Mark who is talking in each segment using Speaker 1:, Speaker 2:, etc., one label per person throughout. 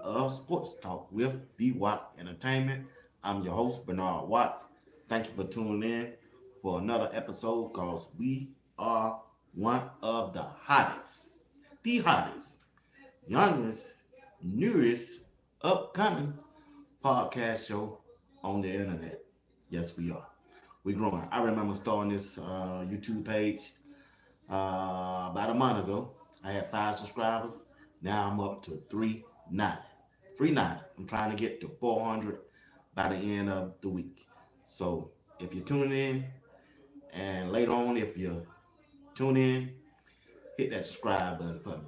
Speaker 1: of Sports Talk with B Watts Entertainment. I'm your host, Bernard Watts. Thank you for tuning in for another episode because we are one of the hottest, youngest, newest, upcoming podcast show on the internet. Yes, we are. We're growing. I remember starting this YouTube page about a month ago. I had 5 subscribers. Now I'm up to 390. 390. I'm trying to get to 400 by the end of the week. So if you're tuning in, and later on, if you tune in, hit that subscribe button for me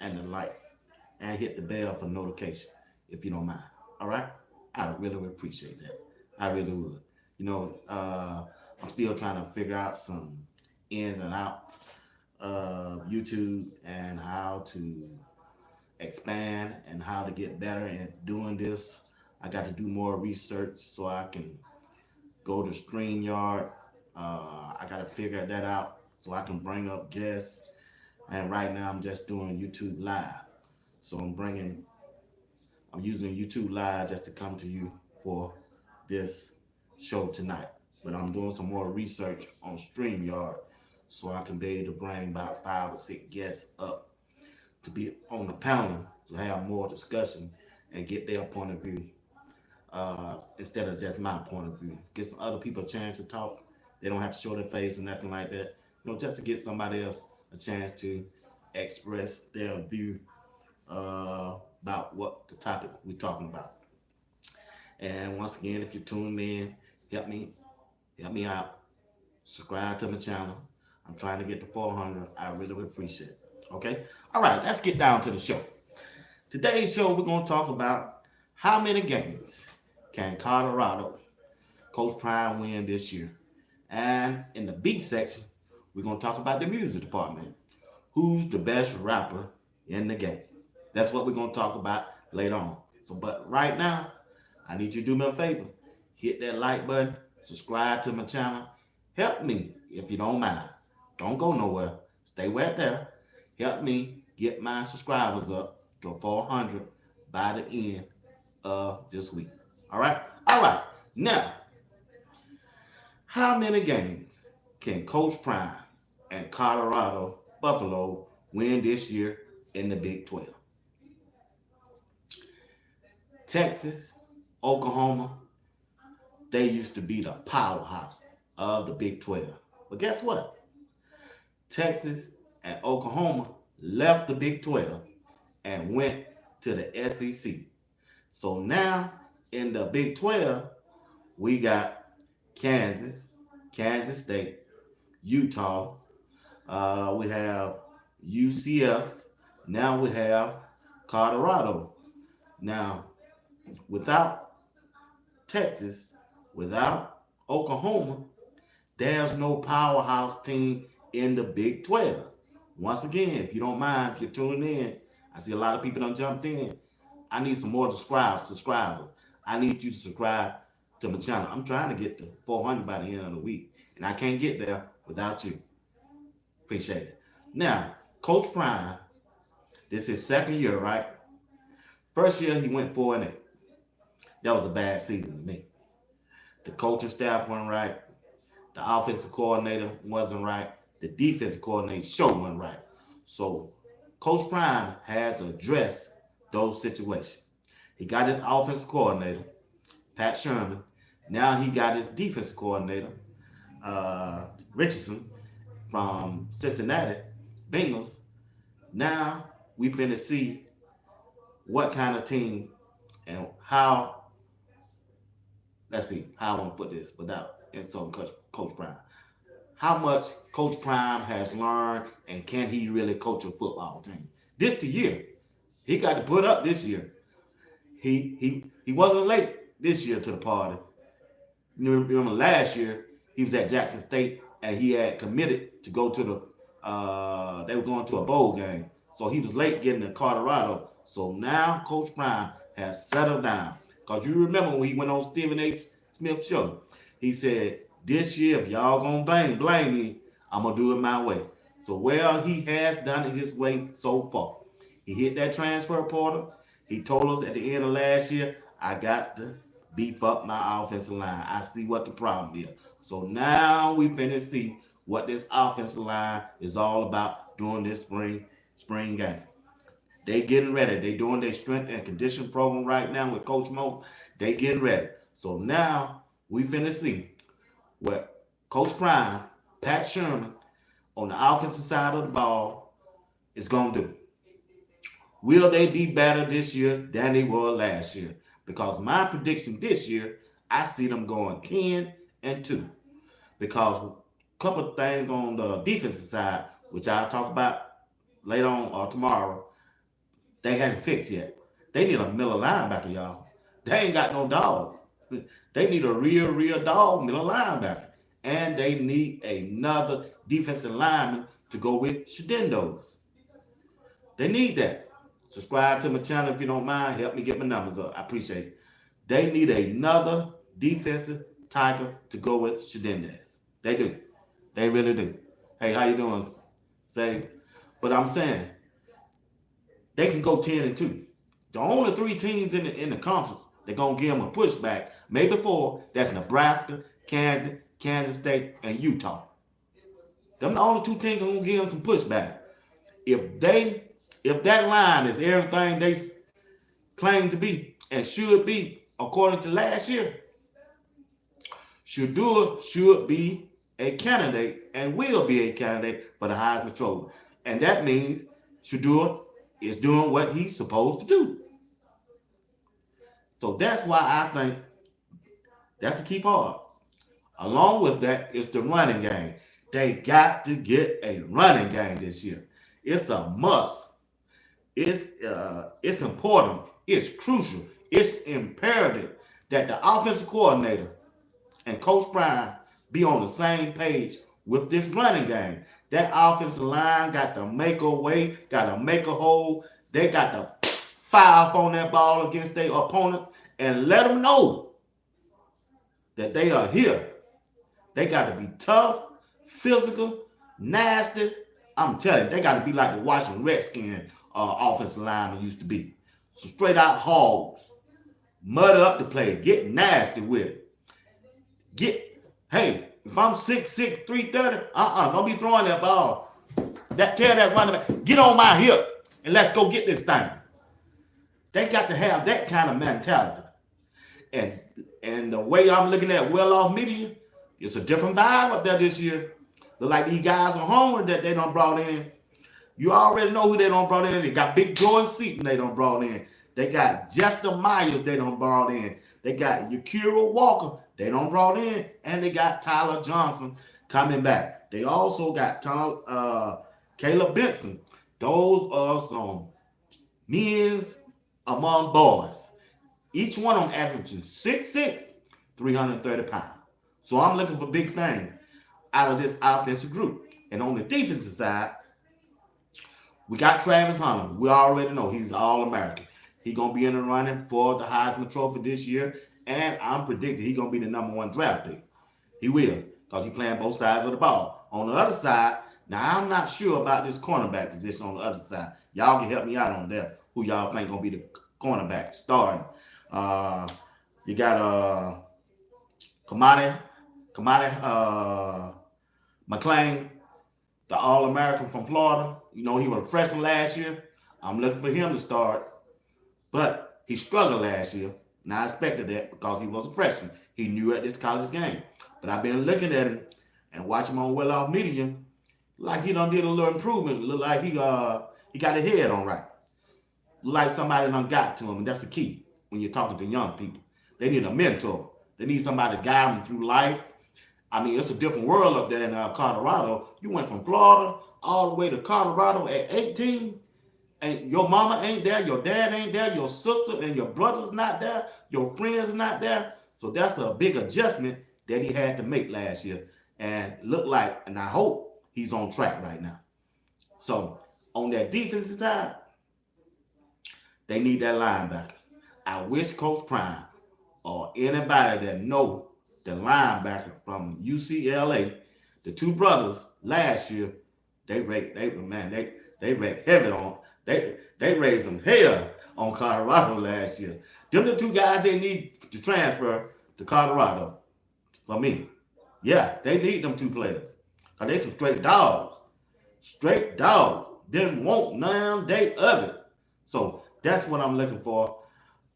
Speaker 1: and the like, and hit the bell for notification if you don't mind. All right? I really would appreciate that. I really would. I'm still trying to figure out some ins and outs of YouTube and how to expand and how to get better at doing this. I got to do more research so I can go to StreamYard. I got to figure that out so I can bring up guests. And right now I'm just doing YouTube Live. So I'm using YouTube Live just to come to you for this show tonight. But I'm doing some more research on StreamYard so I can be able to bring about 5 or 6 guests up to be on the panel to have more discussion and get their point of view instead of just my point of view. Get some other people a chance to talk. They don't have to show their face or nothing like that. Just to get somebody else a chance to express their view about what the topic we're talking about. And once again, if you're tuning in, help me out. Subscribe to my channel. I'm trying to get to 400. I really would appreciate it. Okay? All right, let's get down to the show. Today's show, we're going to talk about how many games can Colorado Coach Prime win this year. And in the B section, we're going to talk about the music department. Who's the best rapper in the game? That's what we're going to talk about later on. But right now, I need you to do me a favor. Hit that like button. Subscribe to my channel. Help me if you don't mind. Don't go nowhere. Stay right there. Help me get my subscribers up to 400 by the end of this week. All right? All right. Now, how many games can Coach Prime and Colorado Buffalo win this year in the Big 12? Texas, Oklahoma, they used to be the powerhouse of the Big 12. But guess what? Texas and Oklahoma left the Big 12 and went to the SEC. So now in the Big 12, we got Kansas State, Utah, we have UCF, now we have Colorado. Now, without Texas, without Oklahoma, there's no powerhouse team in the Big 12. Once again, if you don't mind, if you're tuning in, I see a lot of people done jumped in. I need some more subscribers. I need you to subscribe to my channel. I'm trying to get to 400 by the end of the week, and I can't get there without you. Appreciate it. Now, Coach Prime, this is his second year, right? First year, he went 4-8. That was a bad season to me. The coaching staff wasn't right. The offensive coordinator wasn't right. The defensive coordinator sure wasn't right. So Coach Prime has to address those situations. He got his offensive coordinator, Pat Sherman. Now he got his defensive coordinator, Richardson, from Cincinnati Bengals. Now we finna see what kind of team and how. Let's see how I want to put this without insulting Coach Prime. How much Coach Prime has learned, and can he really coach a football team? This the year. He got to put up this year. He wasn't late this year to the party. You remember last year, he was at Jackson State, and he had committed to go to they were going to a bowl game. So he was late getting to Colorado. So now Coach Prime has settled down. Because you remember when he went on Stephen A. Smith's show, he said, this year, if y'all gonna blame me, I'm gonna do it my way. So, well, he has done it his way so far. He hit that transfer portal. He told us at the end of last year, I got to beef up my offensive line. I see what the problem is. So now we finna see what this offensive line is all about during this spring game. They getting ready. They doing their strength and condition program right now with Coach Mo. They getting ready. So now we finna see what Coach Prime, Pat Sherman, on the offensive side of the ball is gonna do. Will they be better this year than they were last year? Because my prediction this year, I see them going 10-2. Because a couple of things on the defensive side, which I'll talk about later on or tomorrow, they haven't fixed yet. They need a middle linebacker, y'all. They ain't got no dog. They need a real dog middle linebacker. And they need another defensive lineman to go with Shadendos. They need that. Subscribe to my channel if you don't mind. Help me get my numbers up. I appreciate it. They need another defensive tackle to go with Shadendos. They do. They really do. Hey, how you doing? Say, but I'm saying they can go 10-2. The only three teams in the conference they're gonna give them a pushback. Maybe four. That's Nebraska, Kansas State, and Utah. Them the only two teams gonna give them some pushback. If that line is everything they claim to be and should be according to last year, Shedeur should be a candidate and will be a candidate for the Heisman Trophy. And that means Shedeur is doing what he's supposed to do. So that's why I think that's a key part. Along with that is the running game. They got to get a running game this year. It's a must. It's important. It's crucial. It's imperative that the offensive coordinator and Coach Prime be on the same page with this running game. That offensive line got to make a way, got to make a hole. They got to fire up on that ball against their opponents and let them know that they are here. They got to be tough, physical, nasty. I'm telling you, they got to be like the Washington Redskins offensive lineman used to be. So straight out hogs. Mud up the play. Get nasty with it. Hey, if I'm 6'6", 330, don't be throwing that ball. Tell that running back, get on my hip and let's go get this thing. They got to have that kind of mentality. And the way I'm looking at well-off media, it's a different vibe up there this year. Look like these guys are hungry that they done brought in. You already know who they done brought in. They got Big Jordan Seaton they done brought in. They got Jester Myers they done brought in. They got Yakira Walker they done brought in. And they got Tyler Johnson coming back. They also got Caleb Benson. Those are some men's among boys. Each one of them averaging 6'6", 330 pounds. So I'm looking for big things out of this offensive group. And on the defensive side, we got Travis Hunter. We already know he's All-American. He's going to be in the running for the Heisman Trophy this year. And I'm predicting he's going to be the #1 draft pick. He will, because he's playing both sides of the ball. On the other side, now I'm not sure about this cornerback position on the other side. Y'all can help me out on that. Who y'all think going to be the cornerback starting? You got Kamani McClain, the All-American from Florida. You know, he was a freshman last year. I'm looking for him to start. But he struggled last year. And I expected that because he was a freshman. He knew at this college game. But I've been looking at him and watching him on well-off media. Like he done did a little improvement. Look like he got his head on right. Look like somebody done got to him. And that's the key when you're talking to young people. They need a mentor. They need somebody to guide them through life. I mean, it's a different world up there in Colorado. You went from Florida all the way to Colorado at 18. And your mama ain't there, your dad ain't there, your sister and your brother's not there, your friends not there. So that's a big adjustment that he had to make last year. And look like, and I hope he's on track right now. So on that defensive side, they need that linebacker. I wish Coach Prime or anybody that know the linebacker from UCLA, the two brothers last year, they raised heavy on. They raised them hell on Colorado last year. Them the two guys they need to transfer to Colorado for me. Yeah, they need them two players. Cause they some straight dogs. Straight dogs. Didn't want none day of it. So that's what I'm looking for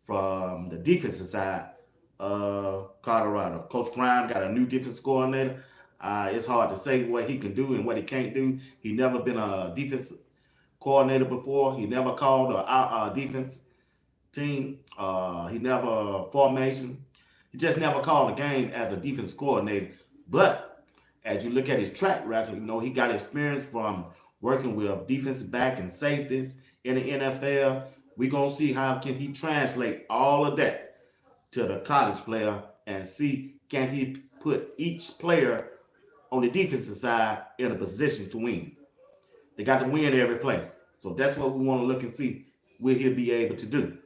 Speaker 1: from the defensive side of Colorado. Coach Prime got a new defense coordinator. It's hard to say what he can do and what he can't do. He never been a defense coordinator before. He never called a defense team. He never formation. He just never called a game as a defense coordinator. But as you look at his track record, he got experience from working with defensive back and safeties in the NFL. We're going to see how can he translate all of that to the college player and see can he put each player on the defensive side in a position to win. They got to win every play. So that's what we want to look and see will he be able to do.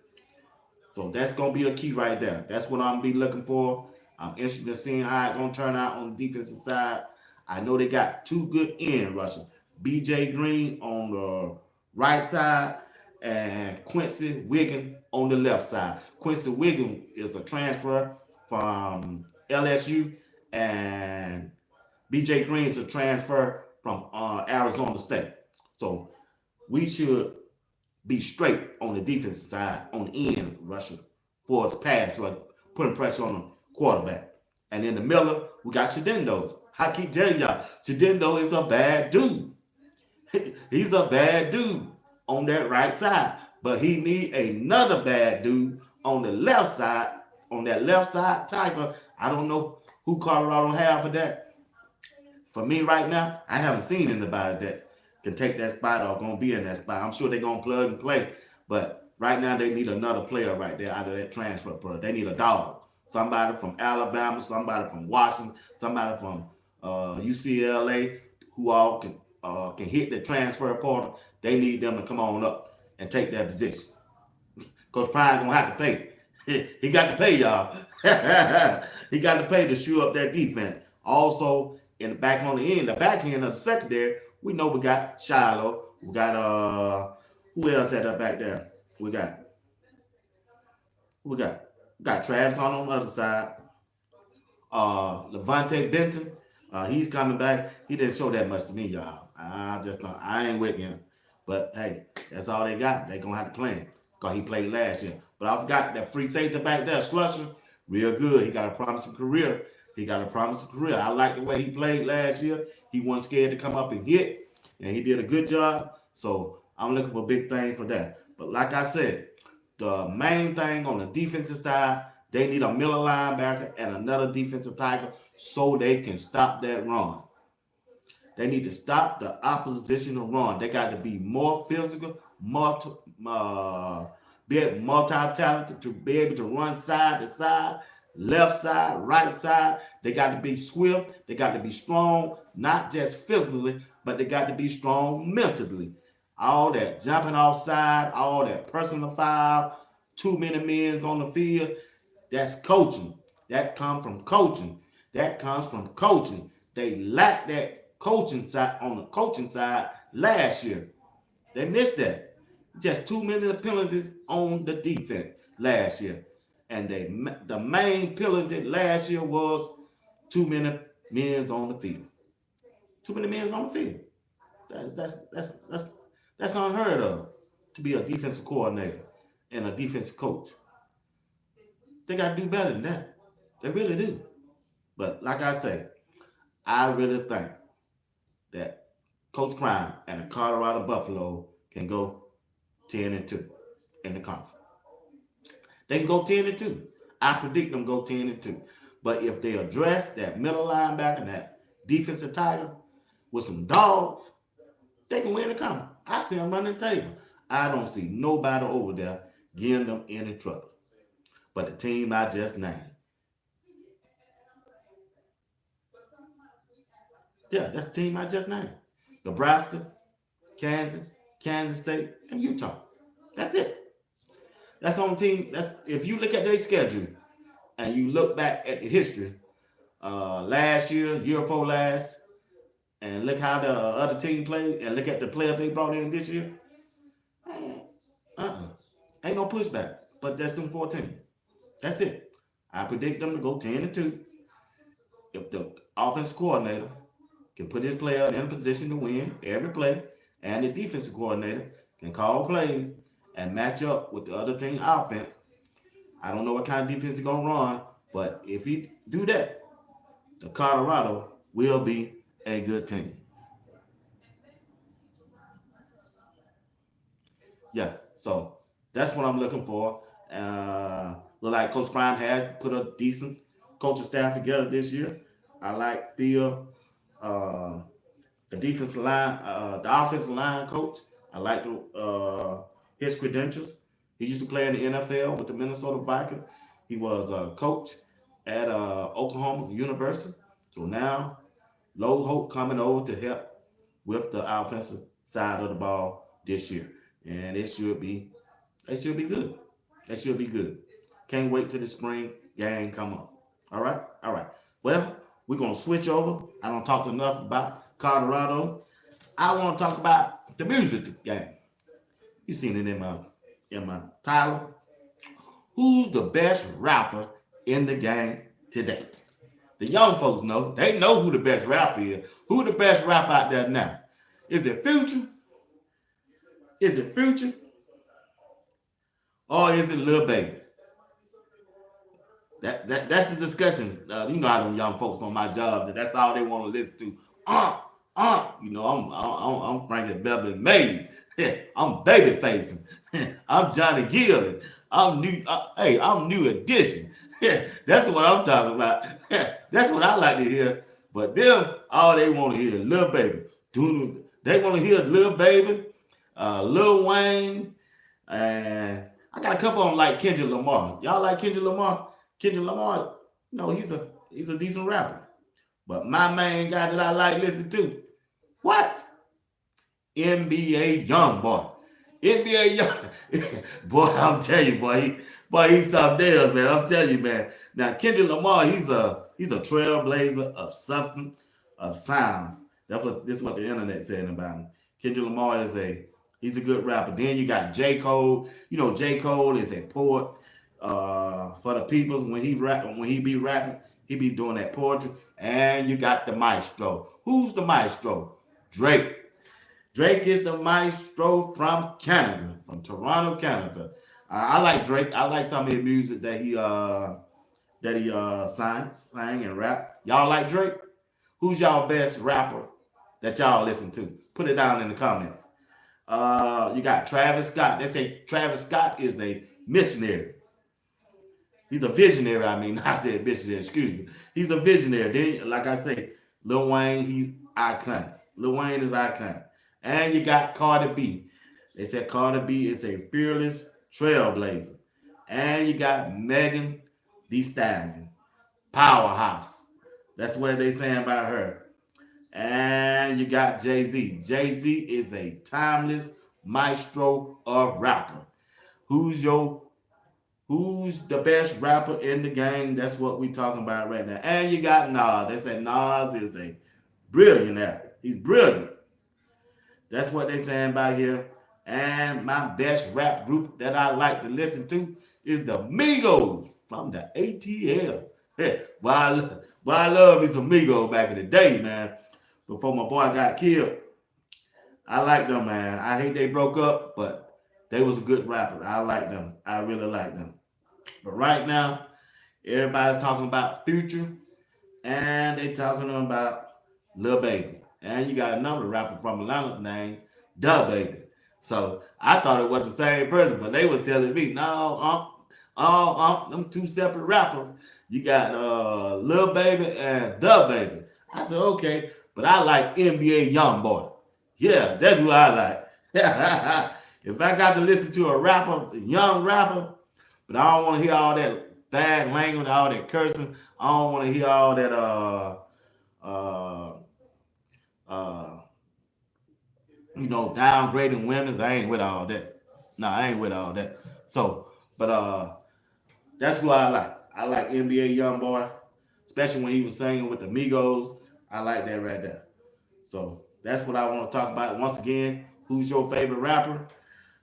Speaker 1: So that's going to be the key right there. That's what I'm going to be looking for. I'm interested in seeing how it's going to turn out on the defensive side. I know they got two good end rushers. B.J. Green on the right side and Quincy Wiggins on the left side. Quincy Wiggins is a transfer from LSU, and B.J. Green is a transfer from Arizona State. So we should be straight on the defensive side, on the end rushing for his pass rush, putting pressure on the quarterback. And in the middle, we got Shedendo. I keep telling y'all, Shedendo is a bad dude. He's a bad dude on that right side. But he need another bad dude on the left side, on that left side tackle. I don't know who Colorado have for that. For me right now, I haven't seen anybody that can take that spot or going to be in that spot. I'm sure they're going to plug and play. But right now, they need another player right there out of that transfer program. They need a dog. Somebody from Alabama, somebody from Washington, somebody from UCLA who all can hit the transfer portal. They need them to come on up and take that position. Coach Prime going to have to pay. He got to pay, y'all. He got to pay to shoe up that defense. Also, in the back on the end, the back end of the secondary, we know we got Shiloh. We got who else at that back there? We got Travis on the other side. Levante Benton, he's coming back. He didn't show that much to me, y'all. I ain't with him. But hey, that's all they got. They gonna have to play him because he played last year. But I forgot that free safety back there, Slusher, real good. He got a promising career. I like the way he played last year. He wasn't scared to come up and hit, and he did a good job. So I'm looking for big things for that. But like I said, the main thing on the defensive side, they need a middle linebacker and another defensive tackle so they can stop that run. They need to stop the oppositional run. They got to be more physical, be multi-talented to be able to run side to side, left side, right side. They got to be swift. They got to be strong, not just physically, but they got to be strong mentally. All that jumping outside, all that personal foul, too many men on the field, that's coaching. That's come from coaching. That comes from coaching. They lack that coaching side on the coaching side last year. They missed that. Just too many penalties on the defense last year. And the main penalty last year was too many men on the field. Too many men on the field. That's unheard of to be a defensive coordinator and a defensive coach. They got to do better than that. They really do. But like I say, I really think that Coach Prime and the Colorado Buffalo can go 10-2 in the conference. They can go 10-2. I predict them go 10-2. But if they address that middle linebacker and that defensive tackle with some dogs, they can win the conference. I see them running the table. I don't see nobody over there getting them any trouble. But the team I just named. Yeah, that's the team I just named. Nebraska, Kansas State, and Utah. That's it. That's on team. That's if you look at their schedule and you look back at the history, last year before last, and look how the other team played, and look at the players they brought in this year. Ain't no pushback. But that's them 14. That's it. I predict them to go 10-2. If the offensive coordinator can put his player in a position to win every play, and the defensive coordinator can call plays and match up with the other team offense. I don't know what kind of defense he's gonna run, but if he do that, the Colorado will be a good team. Yeah, so that's what I'm looking for. Look like Coach Prime has put a decent coaching staff together this year. I like Phil, uh, the defensive line, the offensive line coach. I like his credentials. He used to play in the NFL with the Minnesota Vikings. He was a coach at Oklahoma University. So now, Low Hope coming over to help with the offensive side of the ball this year, and it should be good. It should be good. Can't wait till the spring game come up. All right, all right. Well, we're gonna switch over. I don't talk enough about Colorado. I want to talk about the music game. You seen it in my title. Who's the best rapper in the game today? The young folks know. They know who the best rapper is. Who the best rapper out there now? Is it Future? Is it Future? Or is it Lil Baby? That's the discussion. You know how them young folks on my job, that's all they want to listen to. You know, I'm Frankie Beverly Mays. I'm baby facing. I'm Johnny Gill. I'm new. Hey, I'm New Edition. That's what I'm talking about. That's what I like to hear. But them, all they want to hear is Lil Baby. They want to hear Lil Baby, Lil Wayne, and I got a couple of them like Kendrick Lamar. Y'all like Kendrick Lamar? Kendrick Lamar, no, he's a decent rapper. But my main guy that I like listening to, what? NBA Youngboy. NBA Young boy, I'm telling you, boy, he's something else, man. I'm telling you, man. Now Kendrick Lamar, he's a trailblazer of substance, of sounds. This is what the internet saying about him. Kendrick Lamar he's a good rapper. Then you got J. Cole. You know, J. Cole is a poet for the people. When he be rapping, he be doing that poetry. And you got the maestro. Who's the maestro? Drake. Drake is the maestro from Canada, from Toronto, Canada. I like Drake. I like some of his music that he sang and rap. Y'all like Drake? Who's y'all best rapper that y'all listen to? Put it down in the comments. You got Travis Scott. They say Travis Scott is a missionary. He's a visionary. I mean, I said missionary. Excuse me. He's a visionary. Then, like I say, Lil Wayne, he's iconic. Lil Wayne is iconic. And you got Cardi B. They said Cardi B is a fearless trailblazer. And you got Megan Thee Stallion, powerhouse. That's what they saying about her. And you got Jay-Z. Jay-Z is a timeless maestro of rapper. Who's the best rapper in the game? That's what we talking about right now. And you got Nas. They say Nas is a brilliant actor. He's brilliant. That's what they saying about here. And my best rap group that I like to listen to is the Migos from the ATL. Hey, I love me some Migos back in the day, man. Before my boy got killed. I like them, man. I hate they broke up, but they was a good rapper. I like them. I really like them. But right now, everybody's talking about Future, and they talking about Lil Baby. And you got another rapper from Atlanta named Da Baby. So I thought it was the same person, but they was telling me, no, them two separate rappers. You got Lil Baby and Da Baby. I said, okay, but I like NBA Youngboy. Yeah, that's who I like. If I got to listen to a young rapper, but I don't want to hear all that bad language, all that cursing. I don't want to hear all that downgrading women. I ain't with all that. No, I ain't with all that. So, but that's who I like. I like NBA Youngboy, especially when he was singing with the Migos. I like that right there. So that's what I want to talk about. Once again, who's your favorite rapper?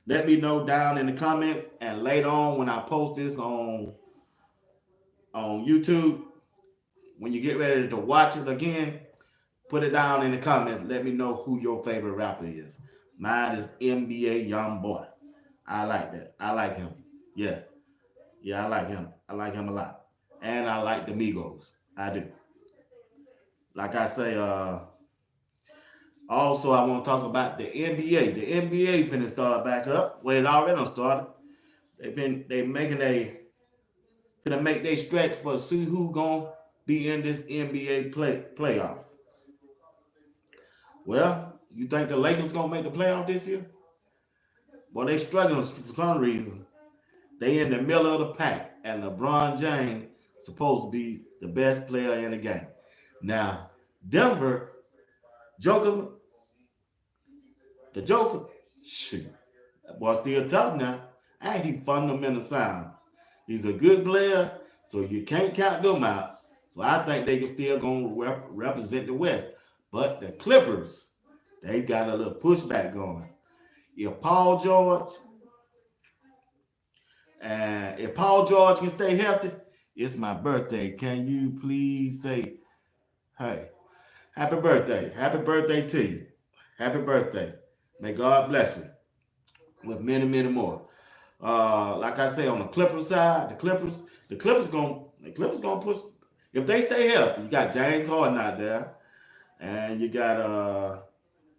Speaker 1: Let me know down in the comments, and later on when I post this on YouTube, when you get ready to watch it again, put it down in the comments. Let me know who your favorite rapper is. Mine is NBA Youngboy. I like that. I like him. Yeah. Yeah, I like him. I like him a lot. And I like the Migos. I do. Like I say, also I want to talk about the NBA. The NBA finna start back up. Well, it already done started. They finna make they stretch for see who gonna be in this NBA playoff. Well, you think the Lakers gonna make the playoff this year? Well, they struggling for some reason. They in the middle of the pack, and LeBron James supposed to be the best player in the game. Now, Denver, Joker, the Joker, shoot, that boy still tough now. And he fundamental sound. He's a good player, so you can't count them out. So I think they can still gonna represent the West. But the Clippers, they got a little pushback going. If Paul George can stay healthy, it's my birthday. Can you please say, hey, happy birthday. Happy birthday to you. Happy birthday. May God bless you with many, many more. Like I say, on the Clippers side, the Clippers gonna push. If they stay healthy, you got James Harden out there, and you got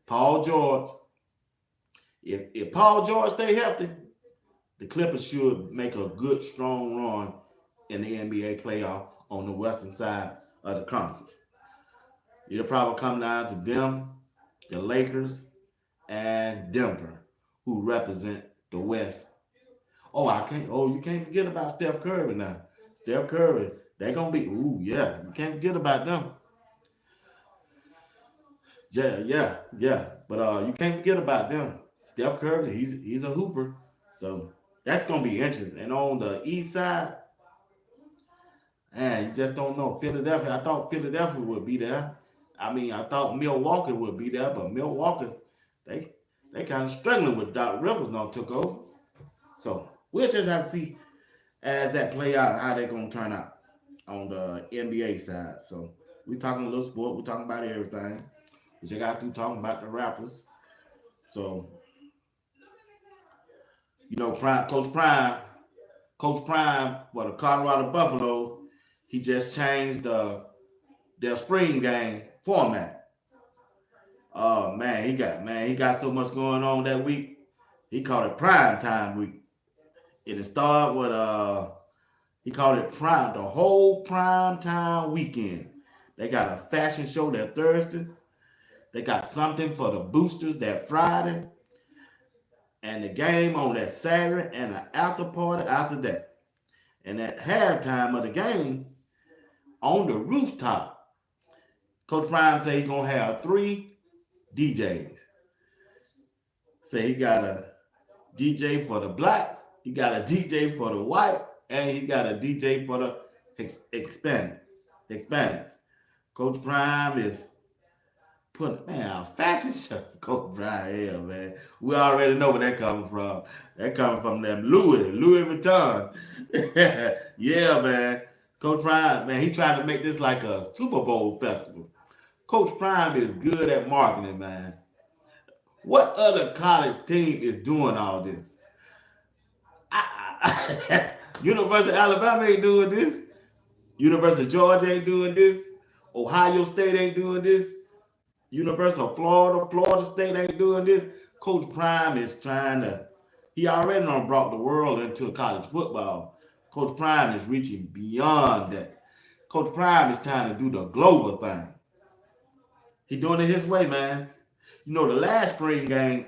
Speaker 1: Paul George. If Paul George stay healthy, the Clippers should make a good, strong run in the NBA playoff on the western side of the conference. It'll probably come down to them, the Lakers, and Denver, who represent the West. You can't forget about Steph Curry now. Steph Curry, they gonna be, yeah, you can't forget about them. Yeah. But you can't forget about them. Steph Curry, he's a hooper. So that's gonna be interesting. And on the east side, man, you just don't know. Philadelphia, I thought Philadelphia would be there. I mean, I thought Milwaukee would be there, but Milwaukee, they kind of struggling with Doc Rivers now took over. So we'll just have to see as that play out how they're gonna turn out on the NBA side. So we talking a little sport, we talking about everything. We just got through talking about the rappers. So Coach Prime for the Colorado Buffalo, he just changed their spring game format. Oh man, he got so much going on that week. He called it Prime Time Week. It started with he called it Prime, the whole Prime Time weekend. They got a fashion show that Thursday. They got something for the boosters that Friday. And the game on that Saturday and the after party after that. And at halftime of the game, on the rooftop, Coach Prime said he's going to have 3 DJs. Say he got a DJ for the blacks, he got a DJ for the white, and he got a DJ for the Hispanics. Coach Prime is putting, man, a fashion show. Coach Prime, yeah, man. We already know where that coming from. That coming from them Louis Vuitton. Yeah, man. Coach Prime, man, he trying to make this like a Super Bowl festival. Coach Prime is good at marketing, man. What other college team is doing all this? University of Alabama ain't doing this. University of Georgia ain't doing this. Ohio State ain't doing this. University of Florida State ain't doing this. Coach Prime is he already done brought the world into college football. Coach Prime is reaching beyond that. Coach Prime is trying to do the global thing. He doing it his way, man. You know, the last spring game,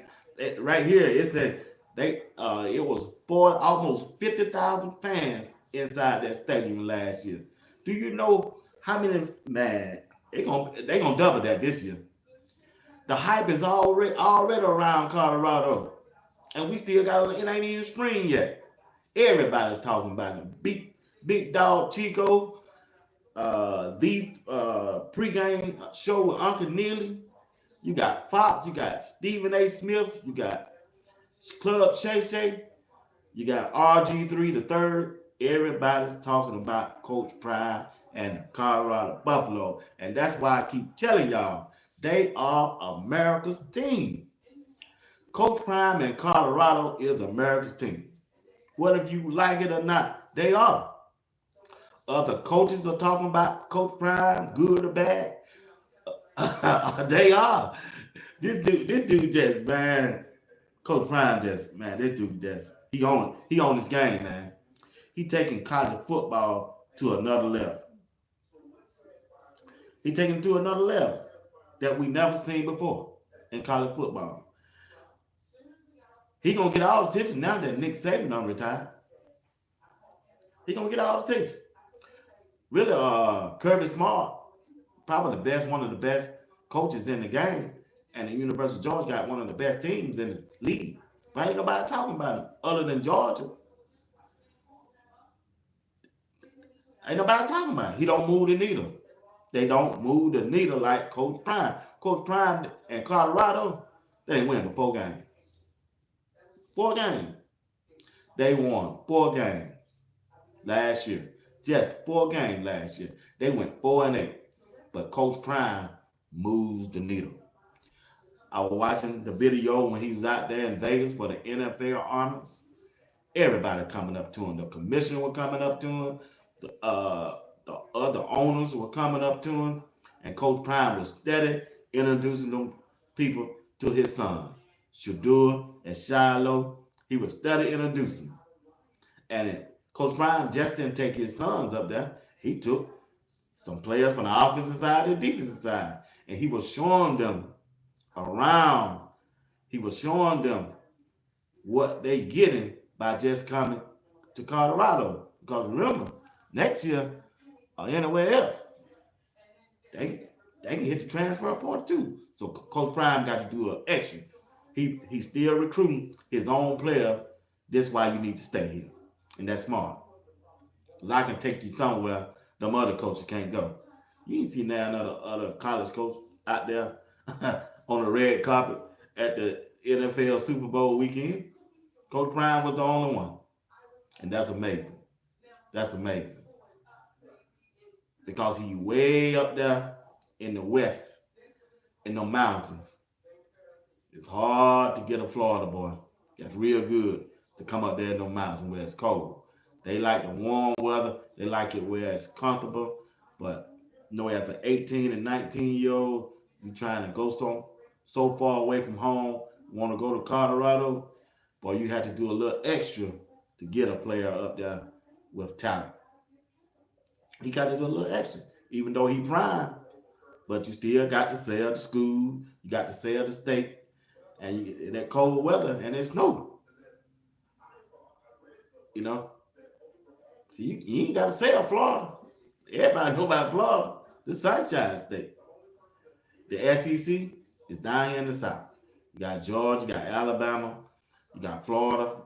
Speaker 1: right here, it said it was almost 50,000 fans inside that stadium last year. Do you know how many, man, they gonna double that this year. The hype is already around Colorado. And we still it ain't even spring yet. Everybody's talking about it. Big Dog Chico, the pregame show with Uncle Neely. You got Fox, you got Stephen A. Smith, you got Club Shay Shay. You got RG3 the third. Everybody's talking about Coach Prime and the Colorado Buffalo. And that's why I keep telling y'all, they are America's team. Coach Prime and Colorado is America's team. Whether you like it or not, they are. Other coaches are talking about Coach Prime, good or bad. They are. This dude just, man, Coach Prime just, man, this dude just, he on his game, man. He taking college football to another level. He taking it to another level that we never seen before in college football. He gonna get all the attention now that Nick Saban done retired. He gonna get all the attention. Really, Kirby Smart, probably the best, one of the best coaches in the game, and the University of Georgia got one of the best teams in the league. But ain't nobody talking about him other than Georgia. Ain't nobody talking about him. He don't move the needle. They don't move the needle like Coach Prime. Coach Prime and Colorado, they ain't win but 4 games. 4 games. They won 4 games last year. Just 4 games last year. They went 4-8. But Coach Prime moves the needle. I was watching the video when he was out there in Vegas for the NFL honors. Everybody coming up to him. The commissioner was coming up to him. The other owners were coming up to him. And Coach Prime was steady introducing them people to his son, Shadur and Shiloh. He was steady introducing them. And Coach Prime just didn't take his sons up there. He took some players from the offensive side and the defensive side. And he was showing them around. He was showing them what they getting by just coming to Colorado. Because remember, next year or anywhere else, they can hit the transfer portal too. So Coach Prime got to do an extra. He's still recruiting his own player. That's why you need to stay here. And that's smart. Because I can take you somewhere them other coaches can't go. You ain't see now another other college coach out there on the red carpet at the NFL Super Bowl weekend. Coach Prime was the only one. And that's amazing. That's amazing. Because he way up there in the west, in the mountains. It's hard to get a Florida boy. That's real good to come up there in the mountains where it's cold. They like the warm weather. They like it where it's comfortable. But you know, as an 18 and 19-year-old, you trying to go so far away from home, want to go to Colorado, boy, you have to do a little extra to get a player up there with talent. He got to do a little extra, even though he prime. But you still got to sell the school, you got to sell the state, and you get that cold weather and it snow. You know, see, you ain't got to sell Florida. Everybody know about Florida, the Sunshine State. The SEC is down here in the South. You got Georgia, you got Alabama, you got Florida,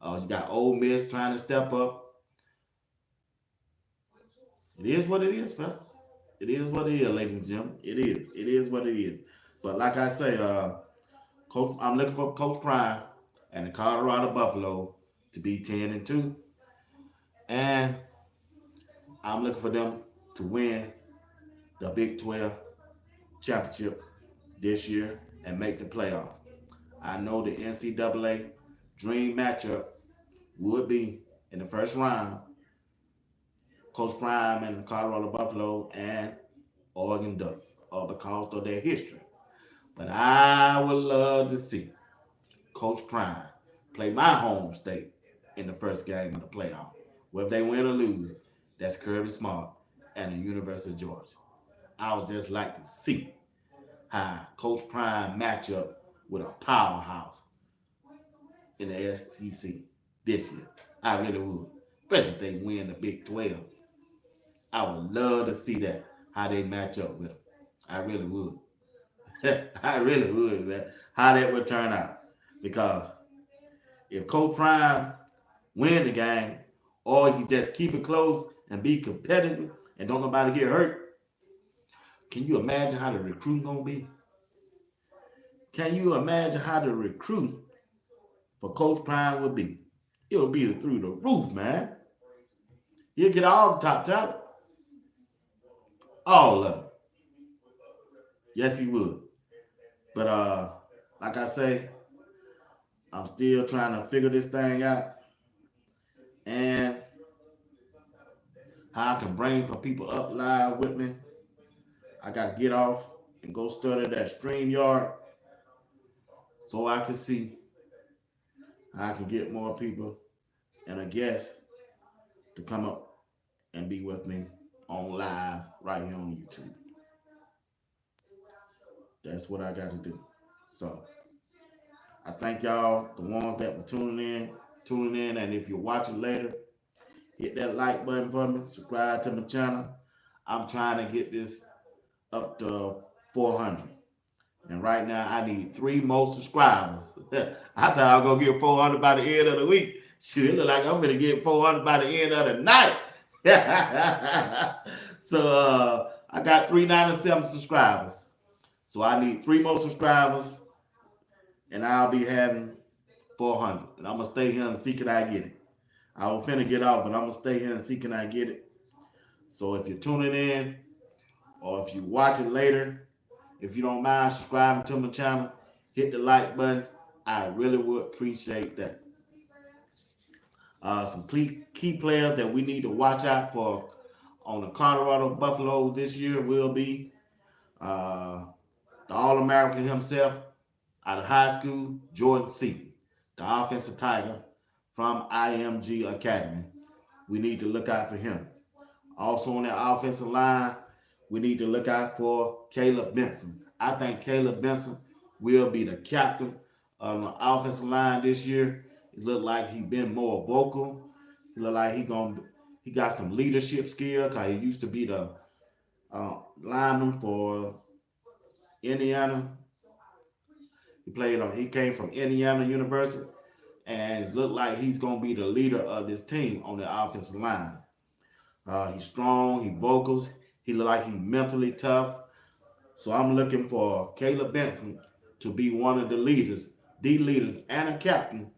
Speaker 1: you got Ole Miss trying to step up. It is what it is, fellas. It is what it is, ladies and gentlemen. It is. It is what it is. But like I say, Coach, I'm looking for Coach Prime and the Colorado Buffalo to be 10-2. And I'm looking for them to win the Big 12 championship this year and make the playoff. I know the NCAA dream matchup would be in the first round, Coach Prime and the Colorado Buffalo and Oregon Ducks, all because of their history. But I would love to see Coach Prime play my home state in the first game of the playoff. Whether they win or lose, that's Kirby Smart and the University of Georgia. I would just like to see how Coach Prime match up with a powerhouse in the SEC this year. I really would. Especially if they win the Big 12. I would love to see that, how they match up with them. I really would. I really would, man. How that would turn out. Because if Coach Prime win the game, or you just keep it close and be competitive and don't nobody get hurt, can you imagine how the recruiting gonna be? Can you imagine how the recruiting for Coach Prime would be. It would be through the roof, man. He'll get all the top talent. All of it. Yes, he would. But like I say, I'm still trying to figure this thing out and how I can bring some people up live with me. I gotta get off and go study that StreamYard so I can see how I can get more people and a guest to come up and be with me on live right here on YouTube. That's what I got to do. So I thank y'all, the ones that were tuning in, and if you're watching later, hit that like button for me, subscribe to my channel. I'm trying to get this up to 400. And right now I need 3 more subscribers. I thought I was gonna get 400 by the end of the week. Shit, it look like I'm gonna get 400 by the end of the night. So I got 397 subscribers. So I need 3 more subscribers, and I'll be having 400. And I'm gonna stay here and see can I get it. I was finna get off, but I'm gonna stay here and see can I get it. So if you're tuning in, or if you watch it later, if you don't mind subscribing to my channel, hit the like button. I really would appreciate that. Some key players that we need to watch out for on the Colorado Buffaloes this year will be the All-American himself out of high school, Jordan Seaton, the offensive tiger from IMG Academy. We need to look out for him. Also on that offensive line, we need to look out for Caleb Benson. I think Caleb Benson will be the captain of the offensive line this year. It looked like he's been more vocal. He looked like he got some leadership skill because he used to be the lineman for Indiana. He came from Indiana University, and it looked like he's gonna be the leader of this team on the offensive line. He's strong, he vocals, he look like he's mentally tough. So I'm looking for Caleb Benson to be one of the leaders and a captain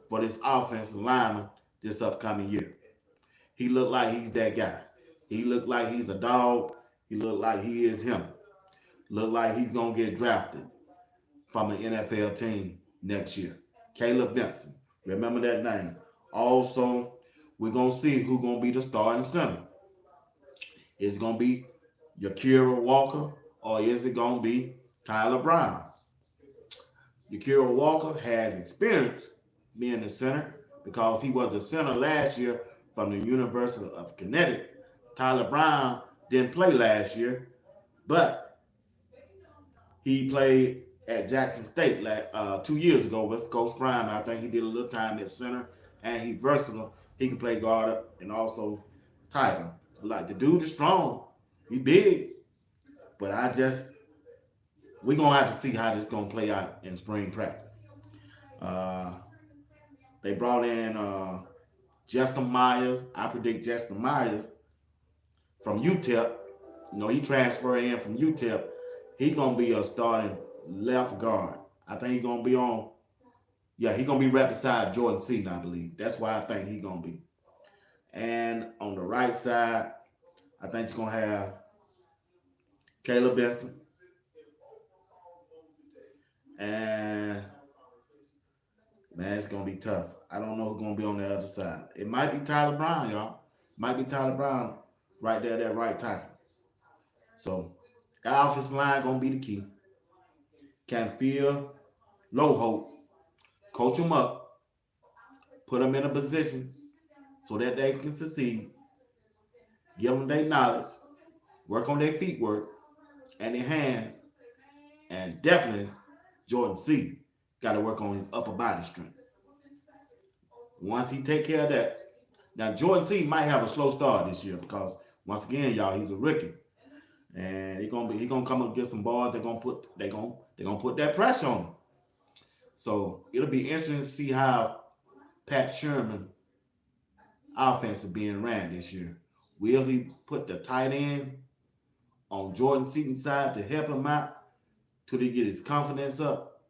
Speaker 1: for this offensive lineman this upcoming year. He looked like he's that guy. He looked like he's a dog. He looked like he is him. Look like he's gonna get drafted from an NFL team next year. Caleb Benson. Remember that name. Also, we're gonna see who's gonna be the starting center. Is it gonna be Yakira Walker, or is it gonna be Tyler Brown? Yakira Walker has experience being the center because he was the center last year from the University of Connecticut. Tyler Brown didn't play last year, but he played at Jackson State 2 years ago with Coach Prime. I think he did a little time at center, and he's versatile. He can play guard and also tight. Like, the dude is strong. He big. But we're going to have to see how this going to play out in spring practice. They brought in Justin Myers. I predict Justin Myers from UTEP. You know, he transferred in from UTEP. He's going to be a starting left guard. I think he's going to be he's going to be right beside Jordan Seaton, I believe. That's why I think he's going to be. And on the right side, I think you're going to have Caleb Benson. And, man, it's going to be tough. I don't know who's going to be on the other side. It might be Tyler Brown, y'all. Might be Tyler Brown right there, that right tackle. So, that offensive line going to be the key. Can feel low hope, coach them up, put them in a position so that they can succeed, give them their knowledge, work on their feet work and their hands, and definitely Jordan C. got to work on his upper body strength. Once he take care of that, now Jordan C. might have a slow start this year because once again, y'all, he's a rookie, and he gonna come up get some balls. They're gonna put that pressure on him. So it'll be interesting to see how Pat Sherman's offense is being ran this year. Will he put the tight end on Jordan Seaton's side to help him out till he get his confidence up?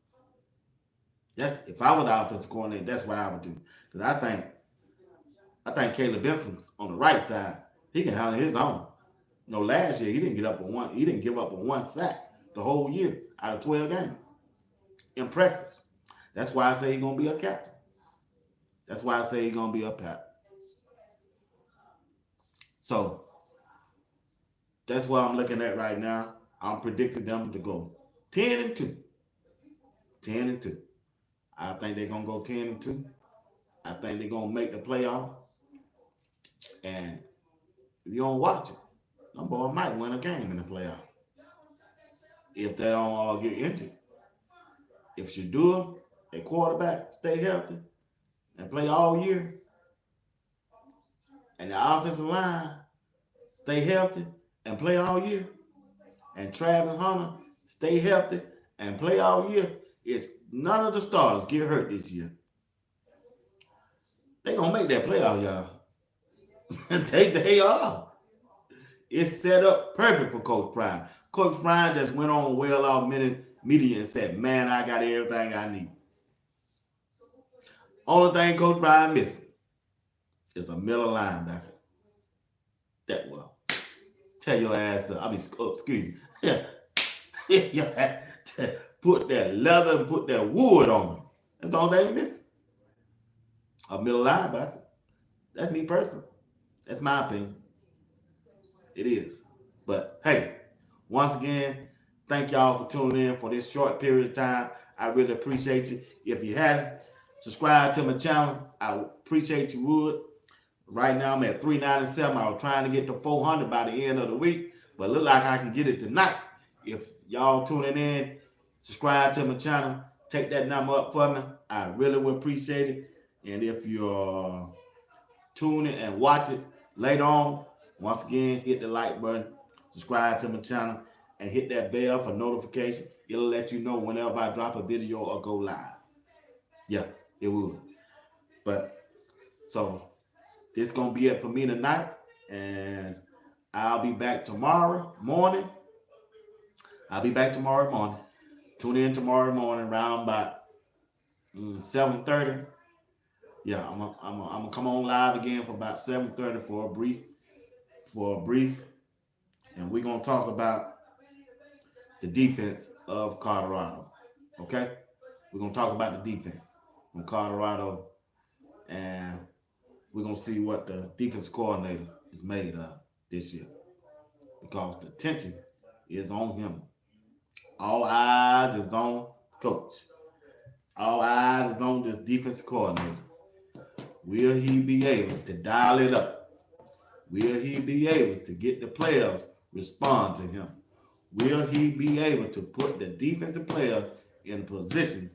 Speaker 1: That's if I was the offensive coordinator, that's what I would do. Because I think Caleb Benson's on the right side. He can handle his own. No, last year he didn't get up on one. He didn't give up on one sack the whole year out of 12 games. Impressive. That's why I say he's gonna be a captain. That's why I say he's gonna be a captain. So that's what I'm looking at right now. I'm predicting them to go 10-2. 10-2. I think they're gonna go 10-2. I think they're gonna make the playoffs. And if you don't watch it, them boys might win a game in the playoffs if they don't all get injured. If Shadua, at quarterback, stay healthy and play all year, and the offensive line stay healthy and play all year, and Travis Hunter stay healthy and play all year, it's none of the starters get hurt this year. They gonna make that playoff, y'all. Take the hell off. It's set up perfect for Coach Prime. Coach Prime just went on well off media and said, "Man, I got everything I need." Only thing Coach Prime missing is a middle linebacker. That well, tell your ass up. Excuse me. Yeah, put that leather and put that wood on him. That's the only thing missing. A middle linebacker. That's me personally. That's my opinion. It is. But hey, once again, thank y'all for tuning in for this short period of time. I really appreciate you. If you hadn't subscribed to my channel, I appreciate you would. Right now I'm at 397. I was trying to get to 400 by the end of the week, but look like I can get it tonight. If y'all tuning in, subscribe to my channel, take that number up for me. I really would appreciate it. And if you're tuning and watch it later on, once again, hit the like button, subscribe to my channel, and hit that bell for notification. It'll let you know whenever I drop a video or go live. Yeah, it will. But so this gonna be it for me tonight, and I'll be back tomorrow morning. Tune in tomorrow morning around about 7:30. Yeah, I'm gonna come on live again for about 7:30 for a brief, and we're gonna talk about the defense of Colorado. Okay, we're gonna talk about the defense from Colorado, and we're gonna see what the defense coordinator is made of this year, because the attention is on him. All eyes is on Coach. All eyes is on this defense coordinator. Will he be able to dial it up? Will he be able to get the players respond to him? Will he be able to put the defensive players in position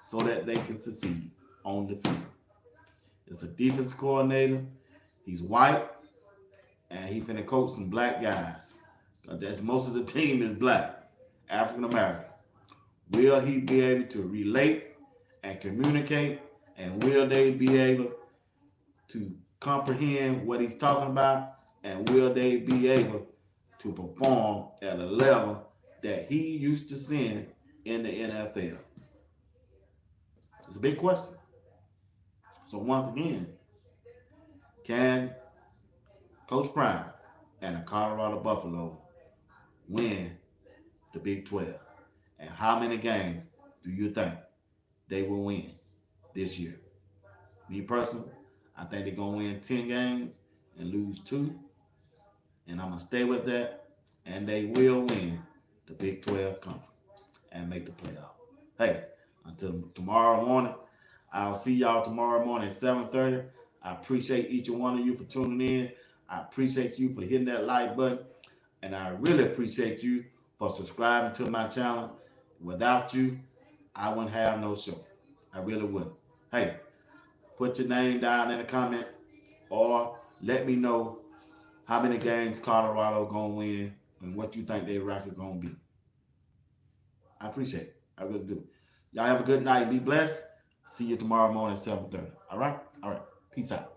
Speaker 1: so that they can succeed on the field? It's a defense coordinator. He's white, and he's finna coach some black guys. Most of the team is black, African American. Will he be able to relate and communicate, and will they be able to comprehend what he's talking about, and will they be able to perform at a level that he used to seeing in the NFL? It's a big question. So once again, can Coach Prime and the Colorado Buffalo win the Big 12? And how many games do you think they will win this year? Me personally, I think they're going to win 10 games and lose 2. And I'm going to stay with that. And they will win the Big 12 conference and make the playoff. Hey, until tomorrow morning, I'll see y'all tomorrow morning at 7:30. I appreciate each and one of you for tuning in. I appreciate you for hitting that like button. And I really appreciate you for subscribing to my channel. Without you, I wouldn't have no show. I really wouldn't. Hey, put your name down in the comment, or let me know how many games Colorado gonna win and what you think their record gonna be. I appreciate it. I really do. Y'all have a good night. Be blessed. See you tomorrow morning at 7:30. All right? All right. Peace out.